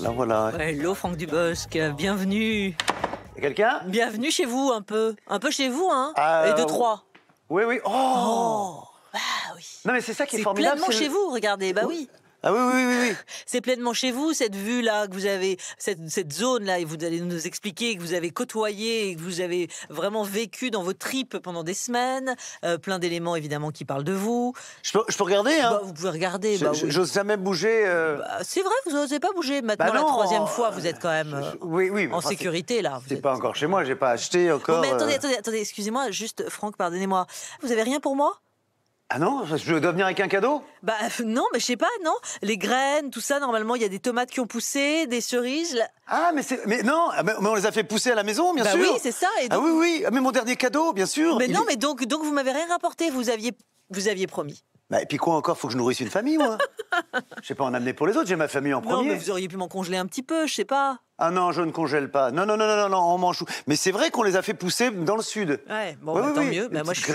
Voilà, voilà. Hello Franck Dubosc, bienvenue. Y'a quelqu'un? Bienvenue chez vous un peu chez vous, hein. Et de trois. Oui, oui. Oh, bah oui. Non mais c'est ça qui est C'est formidable. pleinement chez vous, regardez, bah oui. Ah oui, oui, oui, oui. C'est pleinement chez vous, cette vue-là que vous avez, cette zone-là, et vous allez nous expliquer que vous avez côtoyé et que vous avez vraiment vécu dans vos tripes pendant des semaines, plein d'éléments évidemment qui parlent de vous. Je peux regarder, hein? Bah, vous pouvez regarder. Bah, oui. J'ose jamais bouger. Bah, c'est vrai, vous n'osez pas bouger. Maintenant, Bah la non, troisième fois, vous êtes quand même oui, oui, en sécurité, là. C'est pas encore chez moi, j'ai pas acheté encore. Oh, mais attendez, excusez-moi, juste, Franck, pardonnez-moi. Vous avez rien pour moi? Ah non? Je dois venir avec un cadeau? Bah non, mais je sais pas, non. Les graines, tout ça, normalement, il y a des tomates qui ont poussé, des cerises. Là. Ah, mais non, mais on les a fait pousser à la maison, bien sûr. Bah oui, c'est ça. Et donc... Ah oui, oui, mais mon dernier cadeau, bien sûr. Mais non, mais donc vous m'avez rien rapporté, vous aviez promis. Bah, et puis quoi encore? Faut que je nourrisse une famille, moi. Je sais pas en amener pour les autres, j'ai ma famille en premier. Non, mais vous auriez pu m'en congeler un petit peu, je sais pas. Ah non, je ne congèle pas. Non, on mange. Mais c'est vrai qu'on les a fait pousser dans le sud. Ouais, bon, bah, tant mieux. Bah, moi, je suis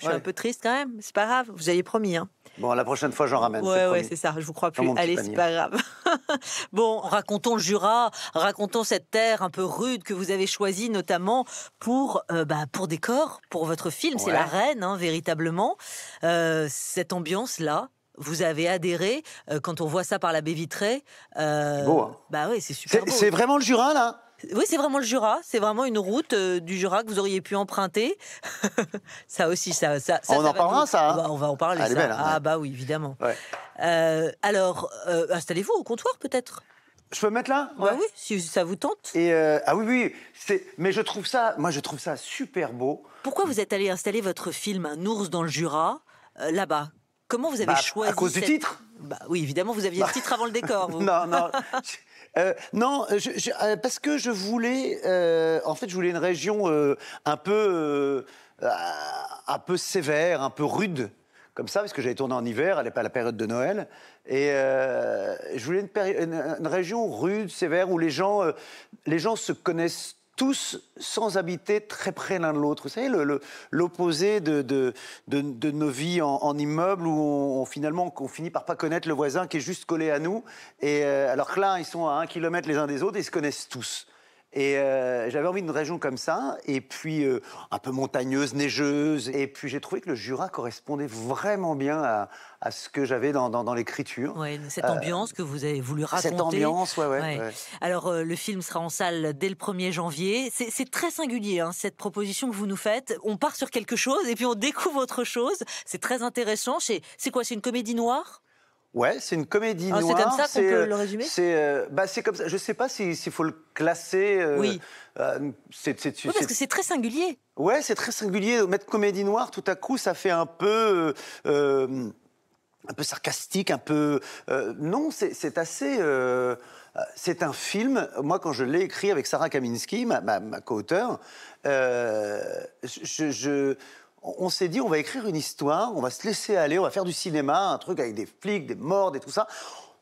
un peu triste quand même. C'est pas grave, vous aviez promis, hein. Bon, la prochaine fois, j'en ramène. Ouais, c'est ça, je vous crois plus. Allez, c'est pas grave. Bon, racontons le Jura, racontons cette terre un peu rude que vous avez choisie, notamment pour décor, pour votre film. Ouais. C'est la reine, hein, véritablement. Cette ambiance-là, vous avez adhéré quand on voit ça par la baie vitrée. C'est beau, hein. Bah oui, c'est super beau. C'est vraiment le Jura, là? Oui, c'est vraiment le Jura. C'est vraiment une route du Jura que vous auriez pu emprunter. Ça aussi, ça on en parlera, ça. Hein. On va en parler. Elle est belle, hein, ah bah oui, évidemment. Ouais. Alors, installez-vous au comptoir, peut-être. Je peux me mettre là? Ouais. Oui, si ça vous tente. Et ah oui, mais je trouve ça super beau. Pourquoi vous êtes allé installer votre film Un ours dans le Jura là-bas? Comment vous avez choisi? À cause du titre? Bah oui, évidemment, vous aviez le titre avant le décor. Vous. Non. Non, parce que je voulais, en fait, je voulais une région un peu sévère, un peu rude, comme ça, parce que j'avais tourné en hiver, à la période de Noël, et je voulais une région rude, sévère, où les gens se connaissent tous sans habiter très près l'un de l'autre. Vous savez, l'opposé de nos vies en immeuble où finalement on finit par pas connaître le voisin qui est juste collé à nous. Et alors que là, ils sont à 1 kilomètre les uns des autres et ils se connaissent tous. Et j'avais envie d'une région comme ça, et puis un peu montagneuse, neigeuse. Et puis j'ai trouvé que le Jura correspondait vraiment bien à ce que j'avais dans l'écriture. Oui, cette ambiance que vous avez voulu raconter. Cette ambiance, ouais. Alors, le film sera en salle dès le 1er janvier. C'est très singulier, hein, cette proposition que vous nous faites. On part sur quelque chose et puis on découvre autre chose. C'est très intéressant. C'est quoi? C'est une comédie noire? Ouais, c'est une comédie noire. C'est comme ça qu'on peut le résumer? C'est comme ça. Je sais pas s'il faut le classer. Oui. Parce que c'est très singulier. Ouais, c'est très singulier. Mettre comédie noire, tout à coup, ça fait un peu sarcastique, un peu. Non, c'est assez. C'est un film. Moi, quand je l'ai écrit avec Sarah Kaminski, ma co-auteure, on s'est dit, on va écrire une histoire, on va se laisser aller, on va faire du cinéma, un truc avec des flics, des morts, et tout ça.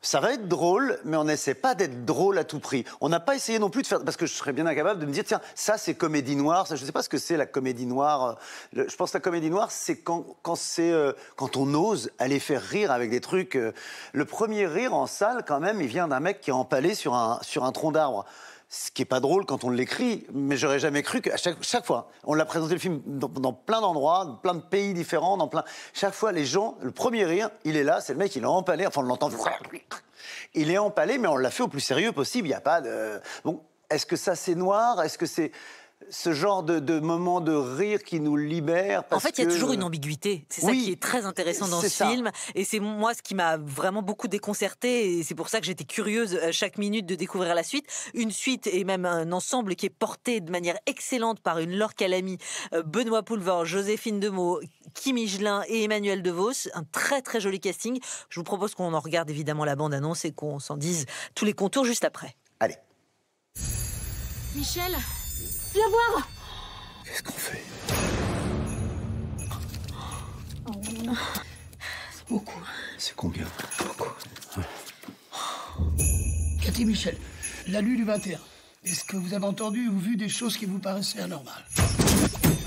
Ça va être drôle, mais on n'essaie pas d'être drôle à tout prix. On n'a pas essayé non plus de faire... Parce que je serais bien incapable de me dire, tiens, ça c'est comédie noire. Ça, je ne sais pas ce que c'est la comédie noire. Je pense que la comédie noire, c'est quand on ose aller faire rire avec des trucs... Le premier rire en salle, quand même, il vient d'un mec qui est empalé sur un tronc d'arbre. Ce qui n'est pas drôle quand on l'écrit, mais j'aurais jamais cru qu'à chaque fois, on l'a présenté le film dans plein d'endroits, dans plein de pays différents, chaque fois les gens, le premier rire, il est là, c'est le mec, il est empalé, enfin on l'entend, il est empalé, mais on l'a fait au plus sérieux possible, il n'y a pas de... Bon, est-ce que ça c'est noir? Est-ce que c'est ce genre de moment de rire qui nous libère? En fait, il y a toujours une ambiguïté. C'est ça qui est très intéressant dans ce film. Et c'est moi ce qui m'a vraiment beaucoup déconcertée. Et c'est pour ça que j'étais curieuse chaque minute de découvrir la suite. Une suite et même un ensemble qui est porté de manière excellente par une Laure Calamy, Benoît Poelvoort, Joséphine Demeaux, Kim Higelin et Emmanuel DeVos. Un très très joli casting. Je vous propose qu'on en regarde évidemment la bande-annonce et qu'on s'en dise tous les contours juste après. Allez. Michel, viens voir. Qu'est-ce qu'on fait? C'est beaucoup. C'est combien? Beaucoup. Cathy Michel, la nuit du 21. Est-ce que vous avez entendu ou vu des choses qui vous paraissaient anormales?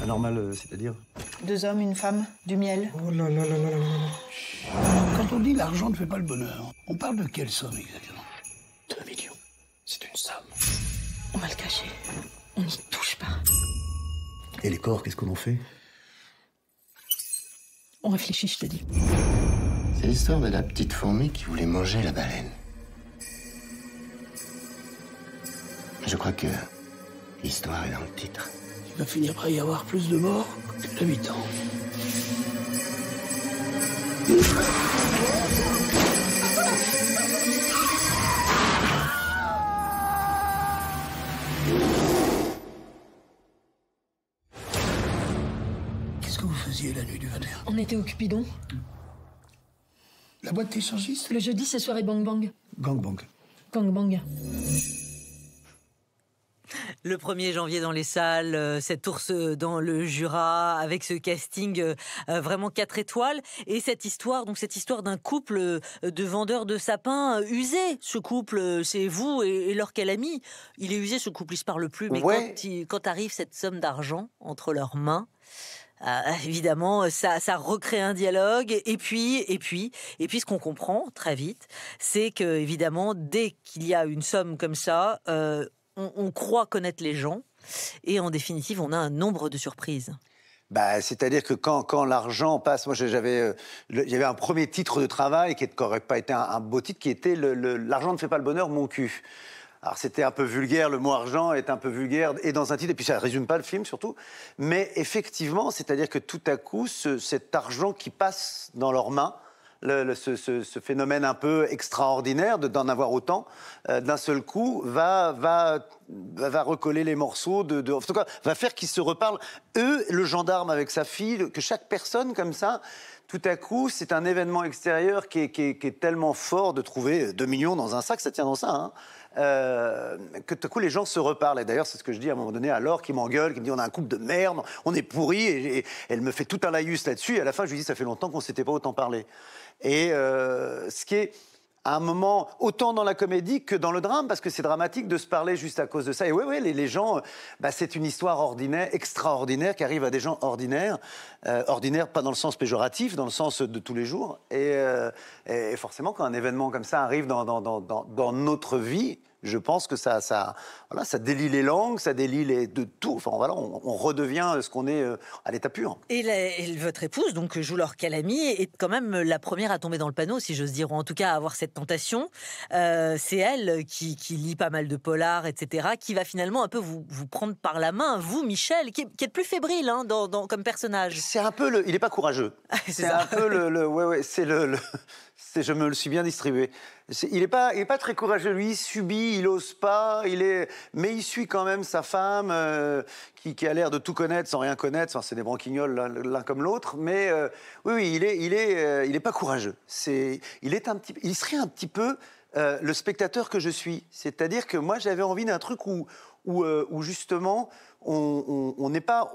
Anormal, c'est-à-dire? 2 hommes, une femme, du miel. Oh là là là là là là. Quand on dit l'argent ne fait pas le bonheur, on parle de quelle somme exactement? 2 millions. C'est une somme. On va le cacher. On n'y touche pas. Et les corps, qu'est-ce qu'on en fait? On réfléchit, je te dis. C'est l'histoire de la petite fourmi qui voulait manger la baleine. Je crois que l'histoire est dans le titre. Il va finir par y avoir plus de morts que d'habitants. Qu'est-ce que vous faisiez la nuit du 21? On était au Cupidon. La boîte d'échangiste? Le jeudi, c'est soirée Bang Bang. Gangbang. Gang Bang. Le 1er janvier dans les salles, cette ours dans le Jura, avec ce casting vraiment 4 étoiles. Et cette histoire d'un couple de vendeurs de sapins usés. Ce couple, c'est vous et leur calami. Il est usé, ce couple, il se parle plus. Mais Ouais. quand arrive cette somme d'argent entre leurs mains, évidemment, ça recrée un dialogue. Et puis, ce qu'on comprend très vite, c'est que, évidemment, dès qu'il y a une somme comme ça, on croit connaître les gens. Et en définitive, on a un nombre de surprises. Bah, c'est-à-dire que quand l'argent passe, moi j'avais un premier titre de travail qui n'aurait pas été un beau titre, qui était l'argent ne fait pas le bonheur, mon cul. Alors c'était un peu vulgaire, le mot argent est un peu vulgaire, et dans un titre, et puis ça ne résume pas le film surtout, mais effectivement, c'est-à-dire que tout à coup, cet argent qui passe dans leurs mains, ce phénomène un peu extraordinaire d'en avoir autant, d'un seul coup, va recoller les morceaux, en tout cas, va faire qu'ils se reparlent. Eux, le gendarme avec sa fille, que chaque personne comme ça, tout à coup, c'est un événement extérieur qui est tellement fort de trouver 2 millions dans un sac, ça tient dans ça, hein. Que tout à coup les gens se reparlent. Et d'ailleurs, c'est ce que je dis à un moment donné à Laure qui m'engueule, qui me dit on a un couple de merde, on est pourris, et elle me fait tout un laïus là-dessus. Et à la fin, je lui dis ça fait longtemps qu'on s'était pas autant parlé. Et ce qui est à un moment, autant dans la comédie que dans le drame, parce que c'est dramatique de se parler juste à cause de ça. Et oui, les gens, c'est une histoire ordinaire, extraordinaire, qui arrive à des gens ordinaires. Ordinaires, pas dans le sens péjoratif, dans le sens de tous les jours. Et forcément, quand un événement comme ça arrive dans notre vie, je pense que ça délie les langues, ça délie de tout. Enfin, voilà, on redevient ce qu'on est à l'état pur. Et votre épouse, donc joue Laure Calamy, est quand même la première à tomber dans le panneau, si j'ose dire, ou en tout cas à avoir cette tentation. C'est elle qui lit pas mal de polars, etc., qui va finalement un peu vous prendre par la main, vous, Michel, qui est plus fébrile hein, comme personnage. C'est un peu il n'est pas courageux. C'est un peu je me le suis bien distribué. Il n'est pas très courageux, lui, il subit, il n'ose pas, mais il suit quand même sa femme, qui a l'air de tout connaître sans rien connaître. Enfin, c'est des branquignoles l'un comme l'autre, mais oui, il est pas courageux. Il serait un petit peu le spectateur que je suis. C'est-à-dire que moi, j'avais envie d'un truc où justement, on n'est pas...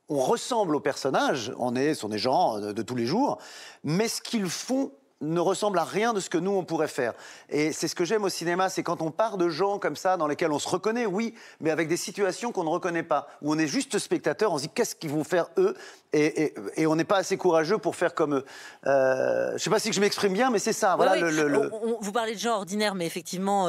On ressemble aux personnages, sont des gens de tous les jours, mais ce qu'ils font ne ressemble à rien de ce que nous, on pourrait faire. Et c'est ce que j'aime au cinéma, c'est quand on part de gens comme ça, dans lesquels on se reconnaît, oui, mais avec des situations qu'on ne reconnaît pas, où on est juste spectateur, on se dit qu'est-ce qu'ils vont faire eux, et on n'est pas assez courageux pour faire comme eux. Je ne sais pas si je m'exprime bien, mais c'est ça. Voilà, oui. Vous parlez de gens ordinaires, mais effectivement,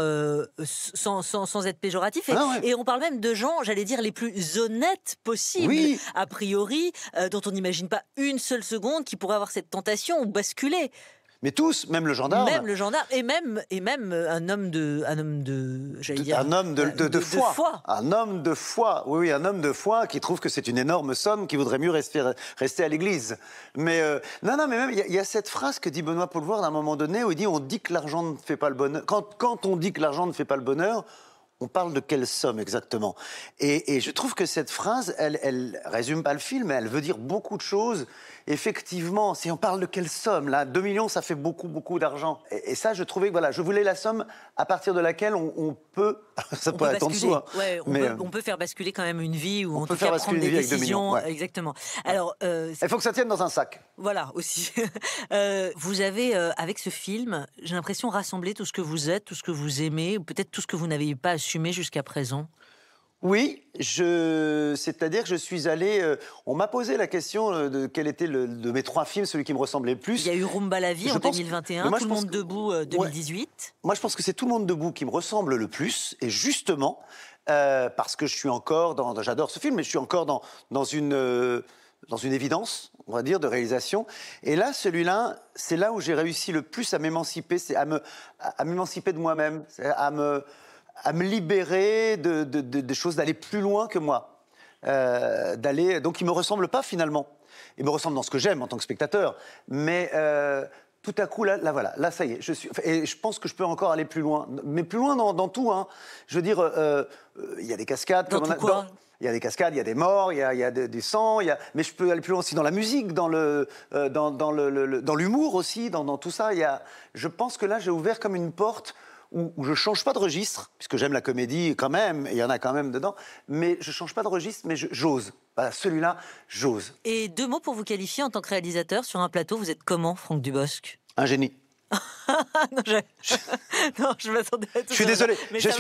sans être péjoratif. Et on parle même de gens, j'allais dire, les plus honnêtes possibles, oui. A priori, dont on n'imagine pas une seule seconde qui pourrait avoir cette tentation ou basculer. Mais tous, même le gendarme. Même le gendarme, et même un homme de foi. Un homme de foi, oui, un homme de foi qui trouve que c'est une énorme somme, qui voudrait mieux rester à l'église. Mais mais même, il y a cette phrase que dit Benoît Poelvoorde à un moment donné, où il dit, on dit que l'argent ne fait pas le bonheur. Quand on dit que l'argent ne fait pas le bonheur, on parle de quelle somme exactement? Et je trouve que cette phrase, elle résume pas le film, mais elle veut dire beaucoup de choses. Effectivement, si on parle de quelle somme, là, 2 millions, ça fait beaucoup, beaucoup d'argent. Et ça, je trouvais que voilà, je voulais la somme à partir de laquelle on peut... Ça peut être en dessous. Hein, ouais, on peut faire basculer quand même une vie, ou en tout cas prendre des millions, décisions. ouais. Exactement. Alors, il faut que ça tienne dans un sac. Voilà, aussi. Vous avez, avec ce film, j'ai l'impression, rassemblé tout ce que vous êtes, tout ce que vous aimez, ou peut-être tout ce que vous n'avez pas assumé jusqu'à présent. Oui, c'est-à-dire que je suis allé... on m'a posé la question de quel était de mes 3 films, celui qui me ressemblait le plus. Il y a eu Rumba la vie en 2021, Tout le monde debout 2018. Ouais, moi, je pense que c'est Tout le monde debout qui me ressemble le plus. Et justement, parce que je suis encore j'adore ce film, mais je suis encore dans une évidence, on va dire, de réalisation. Et là, celui-là, c'est là où j'ai réussi le plus à m'émanciper, c'est à m'émanciper de moi-même, à me libérer des choses, d'aller plus loin que moi. Donc, il ne me ressemble pas, finalement. Il me ressemble dans ce que j'aime en tant que spectateur. Mais tout à coup, là, voilà, là, ça y est. Et je pense que je peux encore aller plus loin. Mais plus loin dans tout, hein. Je veux dire, il y a des cascades. Il y a des cascades, il y a des morts, il y a du sang, mais je peux aller plus loin aussi dans la musique, dans l'humour aussi, dans tout ça. Je pense que là, j'ai ouvert comme une porte où je ne change pas de registre, puisque j'aime la comédie quand même, et il y en a quand même dedans, mais je ne change pas de registre, mais j'ose. Voilà, celui-là, j'ose. Et 2 mots pour vous qualifier en tant que réalisateur sur un plateau, vous êtes comment, Franck Dubosc? Un génie. Non, je m'attendais à tout. Je suis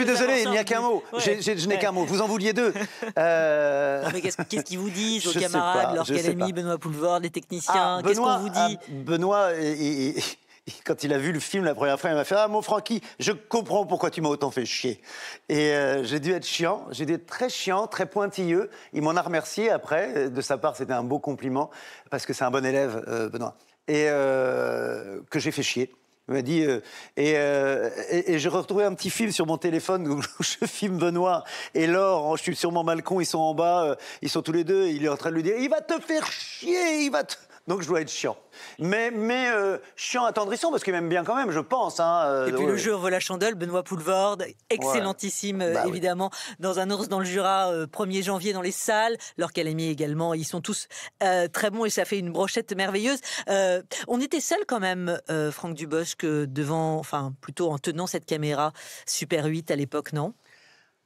désolé, il n'y a qu'un mot. Ouais. Je n'ai qu'un mot. Vous en vouliez 2. Non, mais qu'est-ce qu'ils vous disent, vos camarades, Laure Calamy, Benoît Poulvord, les techniciens? Qu'est-ce qu'on vous dit? Benoît, quand il a vu le film la première fois, il m'a fait « Ah, mon Francky, je comprends pourquoi tu m'as autant fait chier. » Et j'ai dû être chiant, j'ai dû être très chiant, très pointilleux. Il m'en a remercié après. De sa part, c'était un beau compliment, parce que c'est un bon élève, Benoît. Et que j'ai fait chier. Il m'a dit... et j'ai retrouvé un petit film sur mon téléphone où je filme Benoît et Laure. Je suis sur mon balcon, ils sont en bas, ils sont tous les deux. Il est en train de lui dire « Il va te faire chier, Donc je dois être chiant. Mais chiant attendrissant, parce qu'il m'aime bien quand même, je pense. Hein, et puis le jeu en vaut la chandelle, Benoît Poulvord, excellentissime, évidemment, dans Un ours dans le Jura, 1er janvier dans les salles. Laure Calamy également, ils sont tous très bons et ça fait une brochette merveilleuse. On était seuls quand même, Franck Dubosc, plutôt en tenant cette caméra Super 8 à l'époque, non?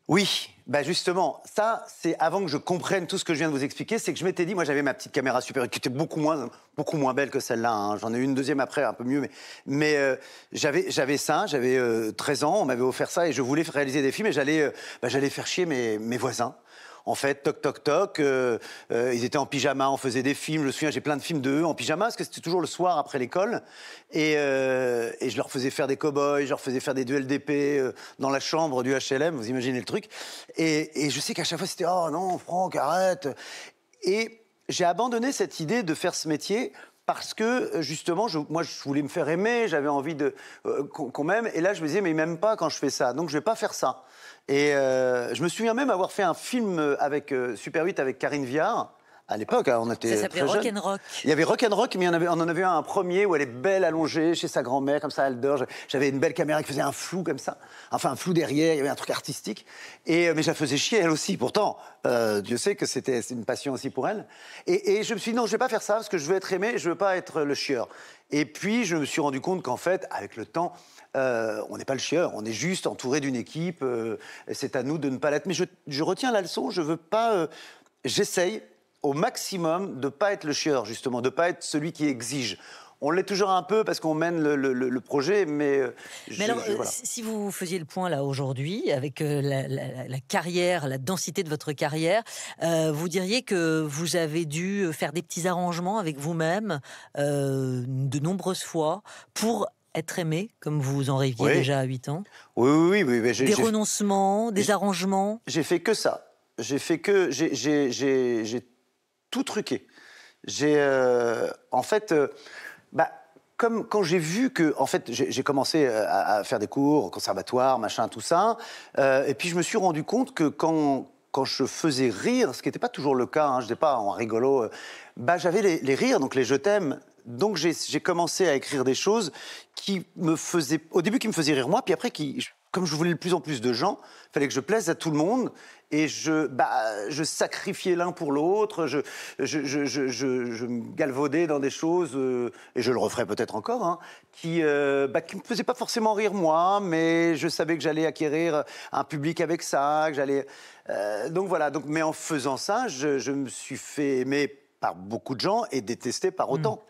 Oui, justement, ça, c'est avant que je comprenne tout ce que je viens de vous expliquer, c'est que je m'étais dit, moi j'avais ma petite caméra Super qui était beaucoup moins belle que celle-là, hein. J'en ai eu une deuxième après, un peu mieux, mais j'avais ça, j'avais 13 ans, on m'avait offert ça et je voulais réaliser des films et j'allais faire chier mes voisins. En fait, toc, toc, toc, ils étaient en pyjama, on faisait des films. Je me souviens, j'ai plein de films d'eux en pyjama, parce que c'était toujours le soir après l'école. Et je leur faisais faire des cow-boys, je leur faisais faire des duels d'épée dans la chambre du HLM, vous imaginez le truc. Et je sais qu'à chaque fois, c'était « Oh non, Franck, arrête !» Et j'ai abandonné cette idée de faire ce métier parce que, justement, moi, je voulais me faire aimer, j'avais envie qu'on m'aime. Et là, je me disais « Mais ils m'aiment pas quand je fais ça, donc je vais pas faire ça. » Et je me souviens même avoir fait un film avec Super 8 avec Karine Viard. À l'époque, on était ça s'appelait Rock'n'Rock. Il y avait Rock'n'Rock, mais on en avait un premier où elle est belle allongée chez sa grand-mère, comme ça, elle dort. J'avais une belle caméra qui faisait un flou comme ça. Enfin, un flou derrière, il y avait un truc artistique. Mais je la faisais chier, elle aussi. Pourtant, Dieu sait que c'était une passion aussi pour elle. Et je me suis dit, non, je vais pas faire ça, parce que je veux être aimé, je veux pas être le chieur. Et puis, je me suis rendu compte qu'en fait, avec le temps, on n'est pas le chieur, on est juste entouré d'une équipe. C'est à nous de ne pas l'être. Mais je retiens la leçon, je veux pas... J'essaye au maximum de ne pas être le chieur, justement, de ne pas être celui qui exige. On l'est toujours un peu parce qu'on mène le projet, mais... alors, voilà. Si vous faisiez le point, là, aujourd'hui, avec la carrière, la densité de votre carrière, vous diriez que vous avez dû faire des petits arrangements avec vous-même de nombreuses fois pour être aimé, comme vous en rêviez déjà à 8 ans? Oui. Des renoncements, des arrangements? J'ai fait que ça. J'ai tout truqué. En fait, comme quand j'ai vu que, en fait, j'ai commencé à faire des cours au conservatoire, machin, tout ça, et puis je me suis rendu compte que quand je faisais rire, ce qui n'était pas toujours le cas, hein, je n'étais pas en rigolo, j'avais les rires, donc les je t'aime. Donc j'ai commencé à écrire des choses qui me faisaient, au début qui me faisaient rire moi, puis après comme je voulais de plus en plus de gens, il fallait que je plaise à tout le monde. Et je sacrifiais l'un pour l'autre, je me galvaudais dans des choses, et je le referai peut-être encore, hein, qui me faisaient pas forcément rire moi, mais je savais que j'allais acquérir un public avec ça, que j'allais... donc voilà, mais en faisant ça, je me suis fait aimer par beaucoup de gens et détesté par autant.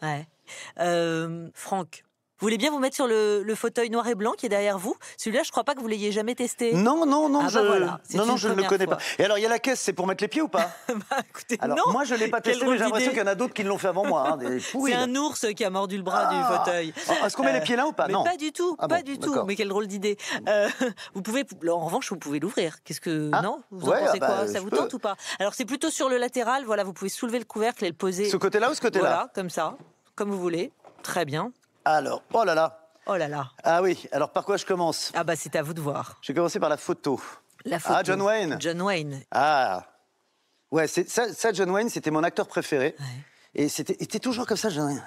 Franck, Vous voulez bien vous mettre sur le fauteuil noir et blanc qui est derrière vous? Celui-là, je crois pas que vous l'ayez jamais testé. Non, Ah bah voilà, c'est une je ne le première connais fois. pas. Et alors, il y a la caisse, c'est pour mettre les pieds ou pas? Bah, écoutez, Alors, non. moi, je ne l'ai pas Quelle testé, mais drôle j'ai l'impression d'idée. qu'il y en a d'autres qui l'ont fait avant moi. Hein, des pourris, C'est là. un ours qui a mordu le bras du fauteuil. Est-ce qu'on met les pieds là ou pas? Mais Non. pas du tout, Ah pas bon, du tout. d'accord. Mais quelle drôle d'idée. Vous pouvez, en revanche, vous pouvez l'ouvrir. Qu'est-ce que Ah, non? Vous en ouais, pensez ah bah, quoi? Ça je vous peux. tente ou pas? Alors c'est plutôt sur le latéral. Voilà, vous pouvez soulever le couvercle et le poser. Ce côté-là ou ce côté-là? Voilà, comme ça, comme vous voulez. Très bien. Alors, oh là là. Oh là là. Ah oui, alors par quoi je commence? Ah bah c'est à vous de voir. Je vais commencer par la photo. La photo. Ah, John Wayne. John Wayne. Ah. Ouais, ça, John Wayne, c'était mon acteur préféré. Ouais. Et il était toujours comme ça, John Wayne.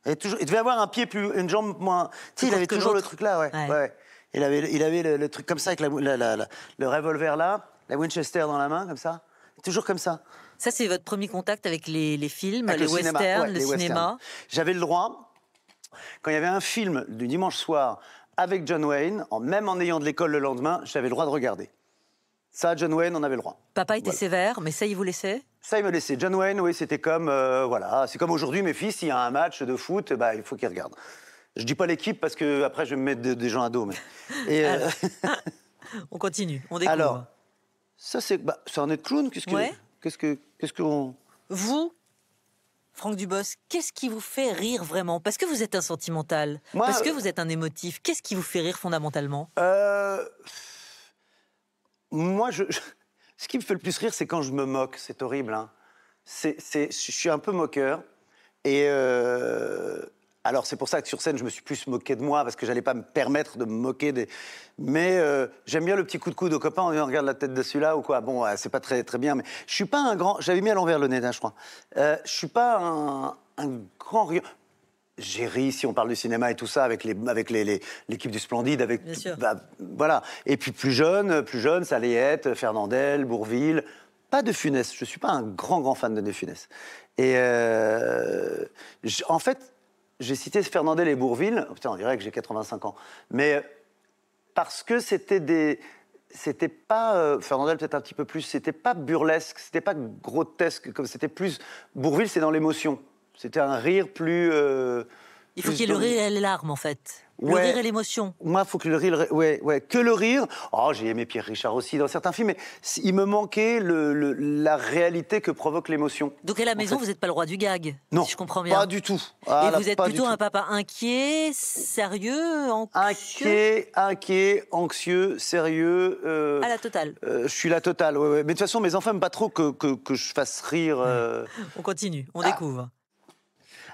Il devait avoir un pied plus, une jambe moins. Tu sais, il avait court que toujours le l'autre. truc là, ouais. Ouais. Ouais. Il avait le truc comme ça, avec le revolver là, la Winchester dans la main, comme ça. Toujours comme ça. Ça c'est votre premier contact avec les films, Avec les le cinéma. westerns, Ouais, le les cinéma. westerns. J'avais le droit, quand il y avait un film du dimanche soir avec John Wayne, même en ayant de l'école le lendemain, j'avais le droit de regarder. Ça, John Wayne, on avait le droit. Papa était Voilà. sévère, mais ça il vous laissait? Ça, il me laissait. John Wayne, oui, c'était comme, voilà, c'est comme aujourd'hui, mes fils, s'il y a un match de foot, bah, il faut qu'ils regardent. Je dis pas l'équipe parce que après je vais me mettre des gens à dos. Mais... Et, On continue, on découvre. alors, ça c'est un nez de clown. Ouais. Qu'est-ce qu'on... Vous, Franck Dubosc, qu'est-ce qui vous fait rire vraiment? Parce que vous êtes un sentimental, Moi, parce que vous êtes un émotif. Qu'est-ce qui vous fait rire fondamentalement? Moi, ce qui me fait le plus rire, c'est quand je me moque. C'est horrible, hein. Je suis un peu moqueur. Et alors, c'est pour ça que sur scène, je me suis plus moqué de moi, parce que j'allais pas me permettre de me moquer des... Mais j'aime bien le petit coup de coude aux copains en disant, regarde la tête de celui-là, ou quoi. Bon, c'est pas très, très bien, mais je suis pas un grand... J'avais mis à l'envers le nez, là, je crois. Je suis pas un grand rieur. J'ai ri, si on parle du cinéma et tout ça, avec l'équipe du Splendide, avec... Bien sûr. Voilà. Et puis plus jeune, ça allait être Fernandel, Bourvil... Pas de Funès. Je suis pas un grand fan de Funès. Et en fait, j'ai cité Fernandel et Bourvil. Oh, putain, on dirait que j'ai 85 ans. Mais parce que c'était pas Fernandel peut-être un petit peu plus. C'était pas burlesque. C'était pas grotesque. Comme c'était plus. Bourvil, c'est dans l'émotion. C'était un rire plus. Il faut qu'il y ait le rire et les larmes, en fait. Le Ouais. rire et l'émotion. Moi, il faut que le rire... Ouais, que le rire. Oh, j'ai aimé Pierre Richard aussi dans certains films, mais il me manquait la réalité que provoque l'émotion. Donc à la maison, fait. vous n'êtes pas le roi du gag, Non, si je comprends bien. pas du tout. Ah, Et là, vous êtes pas du plutôt tout. un papa inquiet, sérieux, anxieux, Inquiet, anxieux, sérieux. à la totale. Je suis la totale, ouais. Mais de toute façon, mes enfants n'aiment pas trop que je fasse rire. On continue, on Ah. découvre.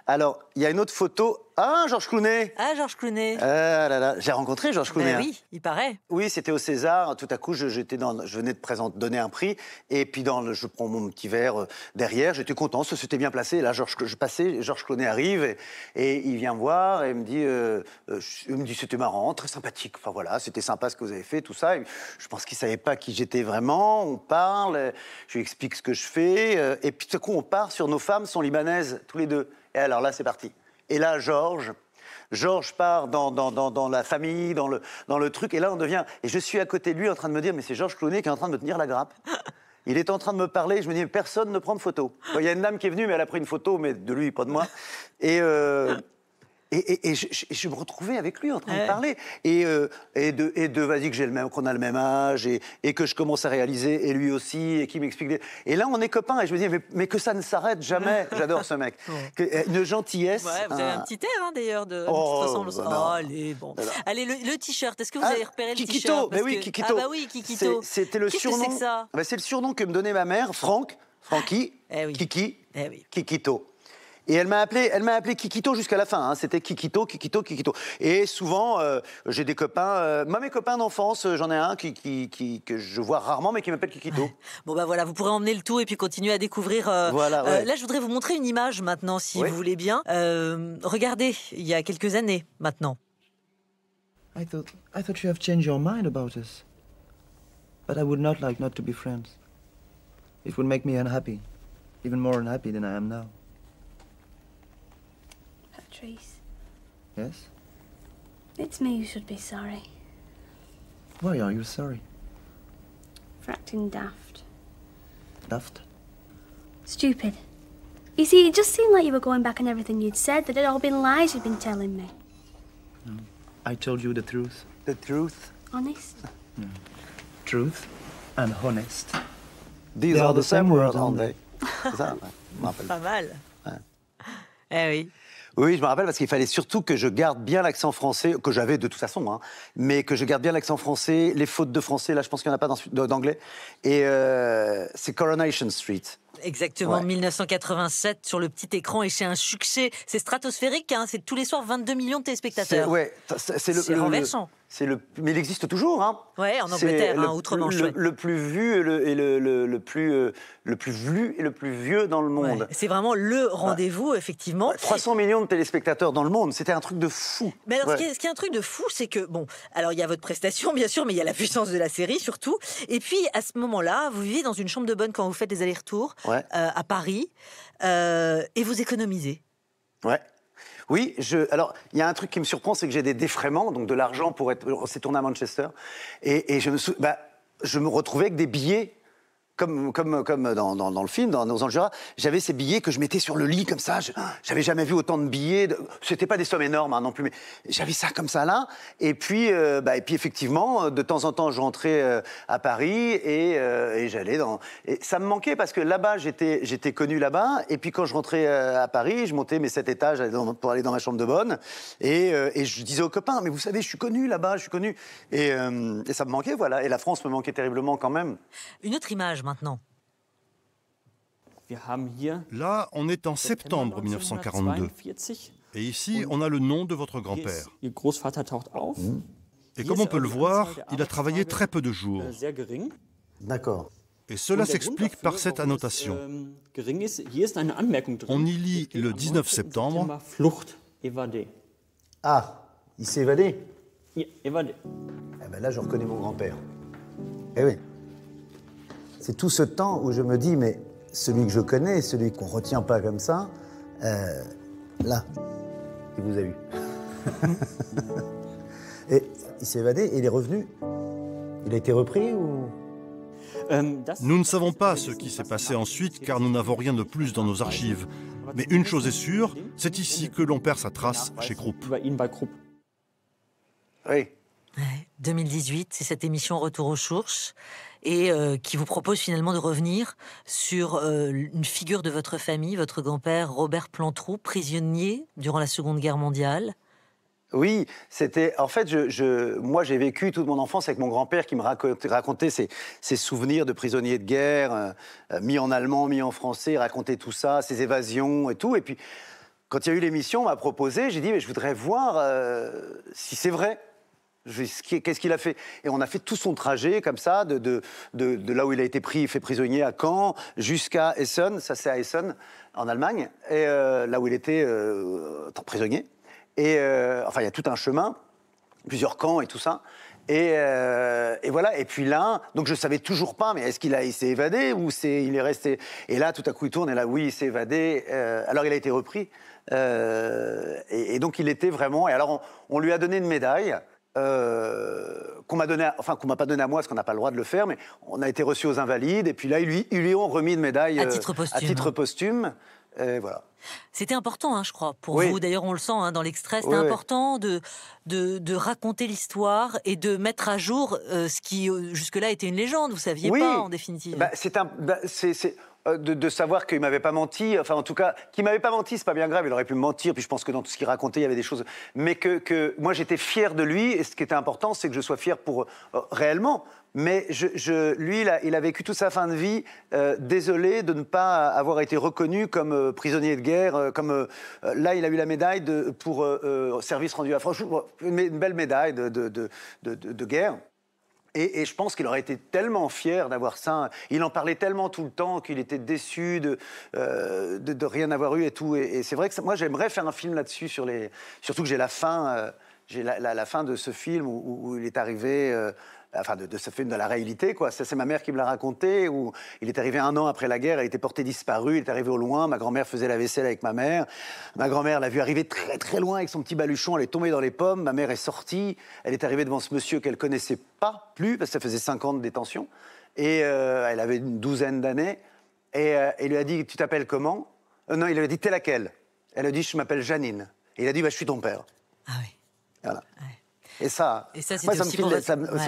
Alors, il y a une autre photo. Ah, Georges Clooney. Ah, Georges Clooney. Ah là là, j'ai rencontré Georges Clooney. Ben hein. oui, il paraît. Oui, c'était au César. Tout à coup, je venais de donner un prix. Et puis, je prends mon petit verre derrière. J'étais content, ça s'était bien placé. Et là, Georges Clooney arrive et il vient me voir et il me dit c'était marrant, très sympathique. Enfin voilà, c'était sympa ce que vous avez fait, tout ça. Et je pense qu'il ne savait pas qui j'étais vraiment. On parle, je lui explique ce que je fais. Et puis, tout à coup, on part sur nos femmes sont libanaises, tous les deux. Et alors là, c'est parti. Et là, Georges part dans la famille, dans le truc, et là on devient... Et je suis à côté de lui en train de me dire, mais c'est Georges Clooney qui est en train de me tenir la grappe. Il est en train de me parler, je me dis, mais personne ne prend de photo. Il y a une dame qui est venue, mais elle a pris une photo, mais de lui, pas de moi. Et je me retrouvais avec lui en train de parler. Et de vas-y, qu'on a le même âge, et que je commence à réaliser, et lui aussi, et qui m'explique... Et là, on est copains, et je me dis, mais que ça ne s'arrête jamais. J'adore ce mec. Une gentillesse. Ouais, vous avez un petit air, d'ailleurs, de toute façon. Non. Allez, bon. Alors. Allez, le t-shirt, est-ce que vous avez repéré le Kikito, t-shirt? mais Parce oui, que- Kikito. Ah bah oui, Kikito. C'était le Qu'est-ce surnom. que c'est que ça? C'est le surnom que me donnait ma mère, Francky, Eh oui. Kiki, Eh oui. Kikito. Et elle m'a appelé Kikito jusqu'à la fin. Hein. C'était Kikito. Et souvent, j'ai des copains. Moi, mes copains d'enfance, j'en ai un que je vois rarement, mais qui m'appelle Kikito. Bon bah voilà, vous pourrez emmener le tout et puis continuer à découvrir. Voilà, ouais. Là, je voudrais vous montrer une image maintenant, si Oui. vous voulez bien. Regardez, il y a quelques années maintenant. I thought you have changed your mind about us. But I would not like not to be friends. It would make me unhappy, even more unhappy than I am now. Patrice, Yes? it's me who should be sorry Why are you sorry? for acting daft. Daft? Stupid. You see, it just seemed like you were going back on everything you'd said, that it had all been lies you'd been telling me. I told you the truth. The truth. Honest? Truth and honest. These are the same words, aren't they? C'est ça, ouais, je me rappelle. Pas mal. Ouais. Eh oui. Oui, je me rappelle parce qu'il fallait surtout que je garde bien l'accent français, que j'avais de toute façon, hein, mais que je garde bien l'accent français, les fautes de français, là je pense qu'il n'y en a pas d'anglais. Et c'est Coronation Street. Exactement, Ouais. 1987 sur le petit écran et c'est un succès. C'est stratosphérique, hein, c'est tous les soirs 22 millions de téléspectateurs. C'est renversant. Mais il existe toujours, hein. Ouais, en Angleterre, hein, outre-Manche. Le plus vu et le plus vu et le plus vieux dans le monde. Ouais, c'est vraiment le rendez-vous, effectivement. 300 millions de téléspectateurs dans le monde, c'était un truc de fou. Mais alors, ce qui est un truc de fou, c'est que, bon, alors il y a votre prestation, bien sûr, mais il y a la puissance de la série, surtout. Et puis, à ce moment-là, vous vivez dans une chambre de bonne quand vous faites des allers-retours à Paris, et vous économisez. Ouais. Oui, alors, il y a un truc qui me surprend, c'est que j'ai des défraiements, donc de l'argent pour être... On s'est tourné à Manchester, et je me retrouvais avec des billets, comme dans le film, dans Nos Jura, j'avais ces billets que je mettais sur le lit, comme ça, j'avais jamais vu autant de billets, c'était pas des sommes énormes, hein, non plus, mais j'avais ça comme ça, là, et puis effectivement, de temps en temps, je rentrais à Paris, et j'allais dans... Et ça me manquait, parce que là-bas, j'étais connu là-bas, et puis quand je rentrais à Paris, je montais mes 7 étages pour aller dans ma chambre de bonne, et je disais aux copains, mais vous savez, je suis connu là-bas, je suis connu, et ça me manquait, voilà, et la France me manquait terriblement quand même. Une autre image, maintenant. Là, on est en septembre 1942. Et ici, on a le nom de votre grand-père. Et comme on peut le voir, il a travaillé très peu de jours. D'accord. Et cela s'explique par cette annotation. On y lit le 19 septembre. Ah, il s'est évadé? Évadé. Eh ben là, je reconnais mon grand-père. Eh oui. C'est tout ce temps où je me dis, mais celui que je connais, celui qu'on retient pas comme ça, là, il vous a eu. Et il s'est évadé et il est revenu. Il a été repris ou... Nous ne savons pas ce qui s'est passé ensuite car nous n'avons rien de plus dans nos archives. Mais une chose est sûre, c'est ici que l'on perd sa trace chez Krupp. Oui. 2018, c'est cette émission Retour aux sources et qui vous propose finalement de revenir sur une figure de votre famille, votre grand-père Robert Plantrou, prisonnier durant la Seconde Guerre mondiale. Oui, c'était... En fait, moi, j'ai vécu toute mon enfance avec mon grand-père qui me racontait ses souvenirs de prisonnier de guerre, mis en allemand, mis en français, il racontait tout ça, ses évasions et tout. Et puis, quand il y a eu l'émission, on m'a proposé, j'ai dit, mais je voudrais voir si c'est vrai. Qu'est-ce qu'il a fait? Et on a fait tout son trajet comme ça, de là où il a été fait prisonnier à Caen, jusqu'à Essen, ça c'est à Essen, en Allemagne, et là où il était prisonnier. Et enfin, il y a tout un chemin, plusieurs camps et tout ça. Et voilà. Et puis là, donc je savais toujours pas, mais est-ce il s'est évadé ou il est resté? Et là, tout à coup, il tourne et là, oui, il s'est évadé. Alors, il a été repris. Et donc, il était vraiment... Et alors, on lui a donné une médaille qu'on m'a pas donnée à moi, parce qu'on n'a pas le droit de le faire, mais on a été reçus aux Invalides. Et puis là, ils lui ont remis une médaille à titre posthume. Voilà. C'était important, hein, je crois, pour vous. D'ailleurs, on le sent hein, dans l'extrait. C'était important de raconter l'histoire et de mettre à jour ce qui, jusque-là, était une légende. Vous ne saviez pas, en définitive. De savoir qu'il ne m'avait pas menti, enfin en tout cas, qu'il ne m'avait pas menti, c'est pas bien grave, il aurait pu me mentir, puis je pense que dans tout ce qu'il racontait, il y avait des choses... Mais que moi j'étais fier de lui, et ce qui était important, c'est que je sois fier pour réellement. Mais lui, il a vécu toute sa fin de vie désolé de ne pas avoir été reconnu comme prisonnier de guerre, là il a eu la médaille pour service rendu à France, une belle médaille de guerre. Et je pense qu'il aurait été tellement fier d'avoir ça. Il en parlait tellement tout le temps qu'il était déçu de rien avoir eu et tout. Et c'est vrai que moi, j'aimerais faire un film là-dessus, surtout que j'ai la fin, la fin de ce film où il est arrivé... de ce film de la réalité, quoi. Ça, c'est ma mère qui me l'a raconté, où il est arrivé 1 an après la guerre, il était porté disparu, il est arrivé au loin, ma grand-mère faisait la vaisselle avec ma mère, ma grand-mère l'a vu arriver très très loin avec son petit baluchon, elle est tombée dans les pommes, ma mère est sortie, elle est arrivée devant ce monsieur qu'elle connaissait pas plus, parce que ça faisait 5 ans de détention, et elle avait une 12aine d'années, et il lui a dit, tu t'appelles comment? Non, il lui a dit, t'es laquelle? Elle a dit, je m'appelle Janine. Et il a dit, je suis ton père. Ah oui. Voilà. Et ça, c'était moi, ça aussi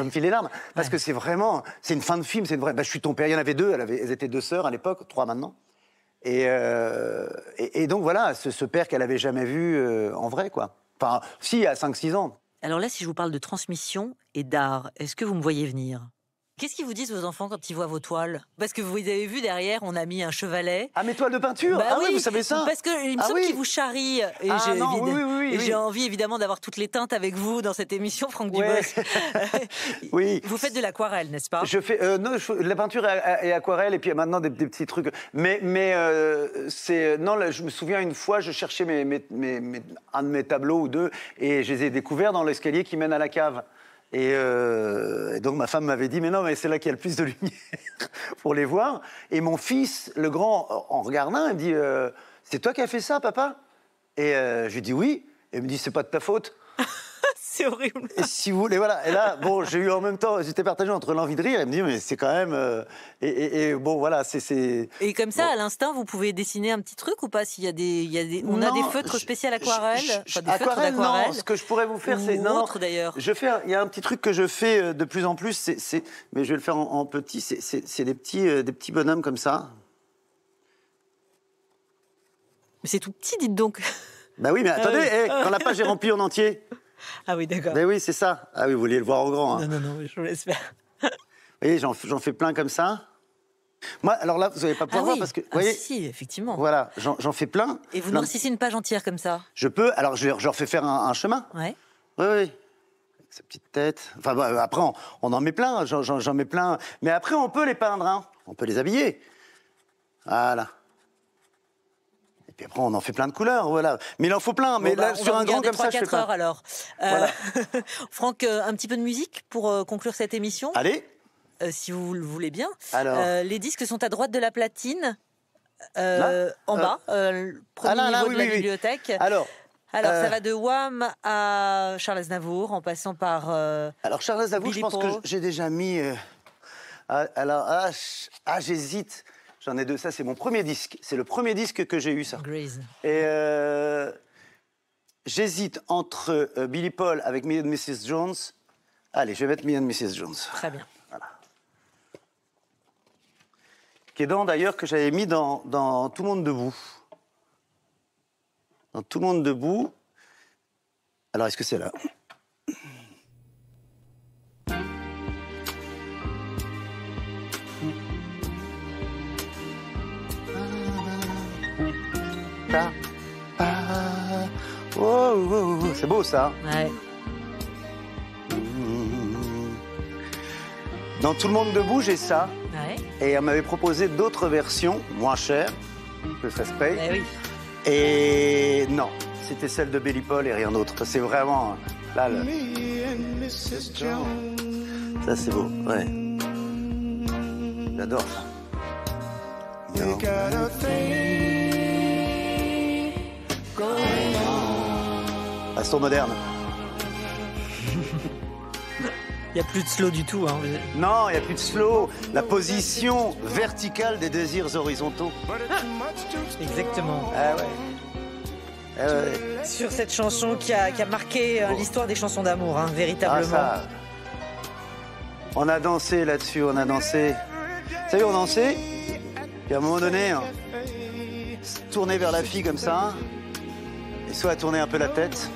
me file les larmes. Parce que c'est vraiment... C'est une fin de film, c'est une vraie... je suis ton père. Il y en avait 2, elles étaient 2 sœurs à l'époque, 3 maintenant. Et donc voilà, ce père qu'elle n'avait jamais vu en vrai, quoi. Enfin, si, à 5-6 ans. Alors là, si je vous parle de transmission et d'art, est-ce que vous me voyez venir ? Qu'est-ce qu'ils vous disent, vos enfants, quand ils voient vos toiles? Parce que vous avez vu, derrière, on a mis un chevalet. Ah, mes toiles de peinture? Ah oui, vous savez ça? Parce qu'il me semble qu'ils vous charrient. Et j'ai envie, évidemment, d'avoir toutes les teintes avec vous dans cette émission, Franck Dubosc. Oui. Vous faites de l'aquarelle, n'est-ce pas? Je fais de la peinture et aquarelle, et puis maintenant des petits trucs. Mais c'est... Non, là, je me souviens, une fois, je cherchais un de mes tableaux ou 2, et je les ai découverts dans l'escalier qui mène à la cave. Et donc ma femme m'avait dit, mais non, mais c'est là qu'il y a le plus de lumière pour les voir. Et mon fils, le grand, en regardant, il me dit, c'est toi qui as fait ça, papa? Et je lui dis oui. Et il me dit, c'est pas de ta faute. C'est horrible. Et si vous voulez, voilà. Et là, bon, j'ai eu en même temps, j'étais partagé entre l'envie de rire. Et il me dit, mais c'est quand même. Et bon, voilà, c'est. Et comme ça, bon. À l'instinct, vous pouvez dessiner un petit truc ou pas? S'il y a des, on a des feutres spéciaux aquarelle. Aquarelle, non. Ce que je pourrais vous faire, c'est non. Autre d'ailleurs. Il y a un petit truc que je fais de plus en plus. Mais je vais le faire en petit. C'est des petits bonhommes comme ça. Mais c'est tout petit, dites donc. Bah oui, mais attendez, quand la page est remplie en entier. Ah oui, d'accord. Ben oui, c'est ça. Ah oui, vous vouliez le voir en grand. Hein. Non, je vous laisse faire. Vous voyez, j'en fais plein comme ça. Moi, alors là, vous n'allez pas pouvoir voir parce que... Vous voyez, si, effectivement. Voilà, j'en fais plein. Et vous noircissez une page entière comme ça? Je peux. Alors, je leur fais faire un chemin. Ouais. Oui. Avec sa petite tête. Enfin, après, on en met plein. J'en mets plein. Mais après, on peut les peindre. Hein. On peut les habiller. Voilà. Et après, on en fait plein de couleurs, voilà. Mais il en faut plein. Mais là, sur un grand comme ça, je fais pas. 3-4 heures, alors. Voilà. Franck, un petit peu de musique pour conclure cette émission. Allez. Si vous le voulez bien. Alors. Les disques sont à droite de la platine, en bas, premier niveau de la bibliothèque. Alors, ça va de Wham à Charles Aznavour, en passant par. Alors, Charles Aznavour, je pense que j'ai déjà mis. J'hésite. J'en ai 2, ça c'est mon premier disque. C'est le premier disque que j'ai eu, ça. Grease. Et j'hésite entre Billy Paul avec Me and Mrs. Jones. Allez, je vais mettre Me and Mrs. Jones. Très bien. Voilà. Qui est d'ailleurs que j'avais mis dans Tout le monde debout. Dans Tout le monde debout. Alors, est-ce que c'est là? C'est beau ça. Ouais. Dans Tout le monde debout, j'ai ça. Ouais. Et elle m'avait proposé d'autres versions, moins chères, que ça se paye. Oui. Et non, c'était celle de Billy Paul et rien d'autre. C'est vraiment là. Ça c'est beau, ouais. J'adore ça. Aston moderne. Il n'y a plus de slow du tout. Hein. Non, il n'y a plus de slow. La position verticale des désirs horizontaux. Exactement. Ah ouais. Sur cette chanson qui a marqué l'histoire des chansons d'amour, hein, véritablement. Ah, ça. On a dansé là-dessus, on a dansé. Vous savez, on dansait, puis à un moment donné, tourner vers la fille comme ça, et soit tourner un peu la tête.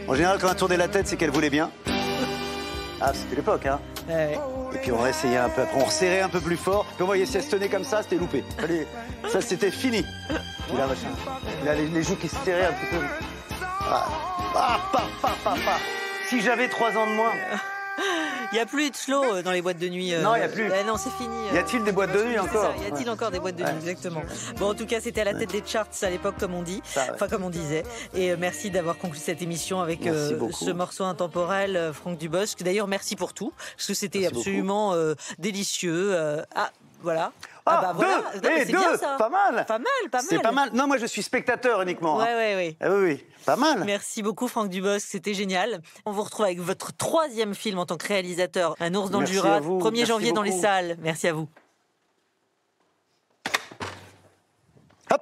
En général, quand on tournait la tête, c'est qu'elle voulait bien. Ah, c'était l'époque, hein. Ouais. Et puis on essayait un peu, après on resserrait un peu plus fort, puis on voyait si elle se tenait comme ça, c'était loupé. Allez, ça, c'était fini. Puis là, machin. Là, les joues qui se serraient un petit peu. Si j'avais 3 ans de moins. Il n'y a plus de slow dans les boîtes de nuit. Non, il n'y a plus. Non, c'est fini. Y a-t-il des boîtes de nuit encore? Y a-t-il encore des boîtes de nuit, exactement. Bon, en tout cas, c'était à la tête des charts à l'époque, comme on dit. Enfin, comme on disait. Et merci d'avoir conclu cette émission avec ce morceau intemporel, Franck Dubosc. D'ailleurs, merci pour tout, parce que c'était absolument délicieux. Voilà. Voilà. Deux, bien, ça. Pas mal. Pas mal. C'est pas mal. Non, moi je suis spectateur uniquement. Oui. Oui, pas mal. Merci beaucoup Franck Dubosc, c'était génial. On vous retrouve avec votre 3e film en tant que réalisateur, Un ours dans le Jura, 1er janvier dans les salles. Merci à vous. Hop.